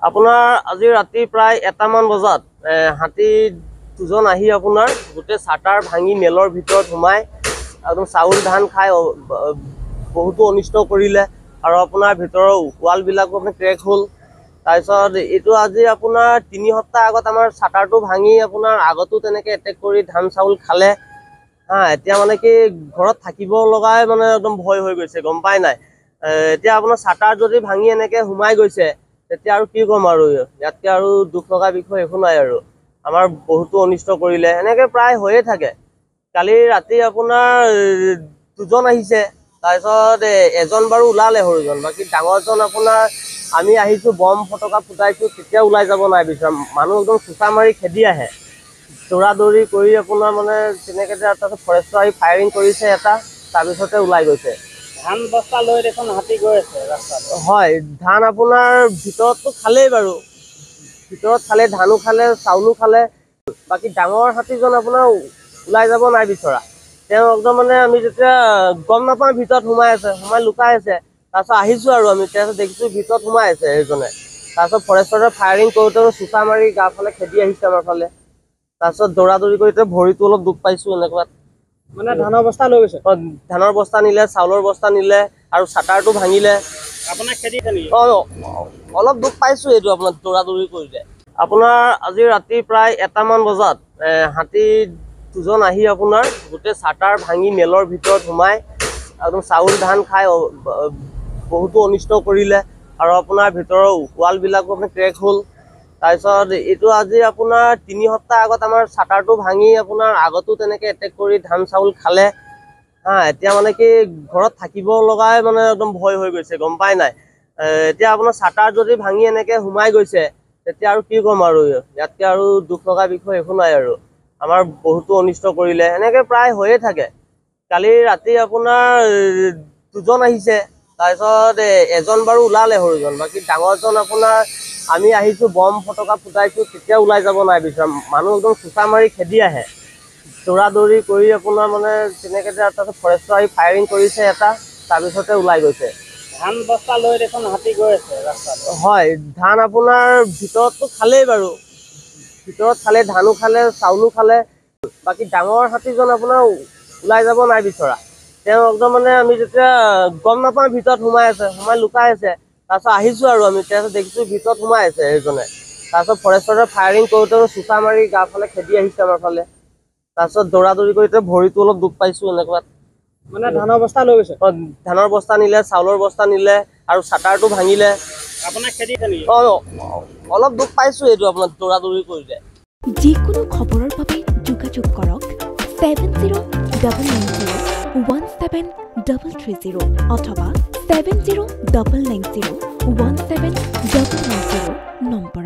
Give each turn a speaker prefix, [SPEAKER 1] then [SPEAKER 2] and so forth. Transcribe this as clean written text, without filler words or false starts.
[SPEAKER 1] আপোনাৰ আজি ৰাতি প্ৰায় 1মান বজাত হাতী দুজন আহি আপোনাৰ গোটেই চাটাৰ ভাঙি মেলৰ ভিতৰত সোমাই একদম চাউল ধান খাই বহুতো অনিষ্ট কৰিলে আৰু আপোনাৰ ভিতৰৰ ৱালবিলাকো মানে ক্ৰেক হ'ল। তাৰপিছত এইটো আজি আপোনাৰ 3 সপ্তাহ আগত আমাৰ চাটাৰটো ভাঙি আপোনাৰ আগতো তেনেকৈ এটেক কৰি ধান চাউল খালে। এতিয়া মানে কি ঘৰত থাকিব লগাই মানে একদম ভয় হৈ গৈছে, গম পাই নাই। এতিয়া আপোনাৰ চাটাৰ যদি ভাঙি এনেকৈ সোমাই গৈছে তেতিয়া আৰু কি ক'ম আৰু, ইয়াতকৈ আৰু দুখ লগা বিষয় একো নাই আৰু। আমাৰ বহুতো অনিষ্ট কৰিলে, এনেকৈ প্ৰায় হৈয়ে থাকে। কালি ৰাতি আপোনাৰ 2জন আহিছে, তাৰপিছত এজন বাৰু ওলালে সৰুজন, বাকী ডাঙৰজন আপোনাৰ আমি আহিছোঁ বম ফটকা ফুটাইছোঁ তেতিয়া ওলাই যাব নাই বিচৰা। মানুহ একদম চোচা মাৰি খেদি আহে, দৌৰা দৌৰি কৰি আপোনাৰ মানে তেনেকৈ তাৰপিছত ফৰেষ্টৰ আহি ফায়াৰিং কৰিছে এটা, তাৰপিছতে ওলাই গৈছে।
[SPEAKER 2] ধান বস্তা লৈ দেখোন হাতী গৈ আছে ৰাস্তাত।
[SPEAKER 1] হয়, ধান আপোনাৰ ভিতৰততো খালেই বাৰু, ভিতৰত খালে, ধানো খালে, চাউলো খালে। বাকী ডাঙৰ হাতীজন আপোনাৰ ওলাই যাব নাই বিচৰা। তেওঁ একদম মানে আমি যেতিয়া গম নাপাওঁ ভিতৰত সোমাই আছে, সোমাই লুকাই আছে, তাৰপিছত আহিছোঁ আৰু আমি তাৰপিছত দেখিছোঁ ভিতৰত সোমাই আছে সেইজনে। তাৰপিছত ফৰেষ্টৰে ফায়াৰিং কৰোঁতে চোচা মাৰি গাৰ ফালে খেদি আহিছে আমাৰ ফালে। তাৰপিছত দৌৰা দৌৰি কৰি ভৰিটো অলপ দুখ পাইছোঁ এনেকুৱাত।
[SPEAKER 2] মানে ধানৰ বস্তা লৈ গৈছে?
[SPEAKER 1] ধানৰ বস্তা নিলে, চাউলৰ বস্তা নিলে আৰু চাটাৰটো ভাঙিলে।
[SPEAKER 2] আপোনাক খেদিছে নেকি?
[SPEAKER 1] অলপ দুখ পাইছোঁ এইটো আপোনাৰ দৌৰা দৌৰি কৰিলে। আপোনাৰ আজি ৰাতি প্ৰায় 1মান বজাত হাতী 2জন আহি আপোনাৰ গোটেই চাটাৰ ভাঙি মেলৰ ভিতৰত সোমাই একদম চাউল ধান খাই বহুতো অনিষ্ট কৰিলে আৰু আপোনাৰ ভিতৰৰ ৱালবিলাকো মানে ক্ৰেক হ'ল। তাৰপিছত এইটো আজি আপোনাৰ 3 সপ্তাহ আগত আমাৰ চাটাৰটো ভাঙি আপোনাৰ আগতো তেনেকৈ এটেক কৰি ধান চাউল খালে। এতিয়া মানে কি ঘৰত থাকিব লগাই মানে একদম ভয় হৈ গৈছে, গম পাই নাই। এতিয়া আপোনাৰ চাটাৰ যদি ভাঙি এনেকৈ সোমাই গৈছে তেতিয়া আৰু কি ক'ম আৰু, ইয়াতকৈ আৰু দুখ লগা বিষয় একো নাই আৰু। আমাৰ বহুতো অনিষ্ট কৰিলে, এনেকৈ প্ৰায় হৈয়ে থাকে। কালি ৰাতি আপোনাৰ 2জন আহিছে, তাৰপিছত এজন বাৰু ওলালে সৰুজন, বাকী ডাঙৰজন আপোনাৰ আমি আহিছোঁ বম ফটকা ফুটাইছোঁ তেতিয়া ওলাই যাব নাই বিচৰা। মানুহ একদম চোচা মাৰি খেদি আহে, দৌৰা দৌৰি কৰি আপোনাৰ মানে তেনেকৈ তাৰপিছত ফৰেষ্টৰ আহি ফায়াৰিং কৰিছে এটা, তাৰপিছতে ওলাই গৈছে।
[SPEAKER 2] ধান বস্তা লৈ দেখোন হাতী গৈ আছে ৰাস্তাত।
[SPEAKER 1] হয়, ধান আপোনাৰ ভিতৰততো খালেই বাৰু, ভিতৰত খালে, ধানো খালে, চাউলো খালে। বাকী ডাঙৰ হাতীজন আপোনাৰ ওলাই যাব নাই বিচৰা। তেওঁ একদম মানে আমি যেতিয়া গম নাপাওঁ ভিতৰত সোমাই আছে, সোমাই লুকাই আছে, তাৰপিছত আহিছোঁ আৰু আমি তাৰপিছত দেখিছোঁ ভিতৰত সোমাই আছে সেইজনে। তাৰপিছত ফৰেষ্টৰে ফায়াৰিং কৰোঁতে চোচা মাৰি গাৰ ফালে খেদি আহিছে আমাৰ ফালে। তাৰপিছত দৌৰা দৌৰি কৰি ভৰিটো অলপ দুখ পাইছোঁ এনেকুৱাত।
[SPEAKER 2] মানে ধানৰ বস্তা লৈ গৈছে?
[SPEAKER 1] ধানৰ বস্তা নিলে, চাউলৰ বস্তা নিলে আৰু চাটাৰটো ভাঙিলে।
[SPEAKER 2] আপোনাক খেদিছে নেকি?
[SPEAKER 1] অলপ দুখ পাইছোঁ এইটো আপোনাৰ দৌৰা দৌৰি কৰিলে।
[SPEAKER 3] যিকোনো খবৰৰ বাবে যোগাযোগ কৰক 7099017330 অথবা 7099017990 নম্বৰ।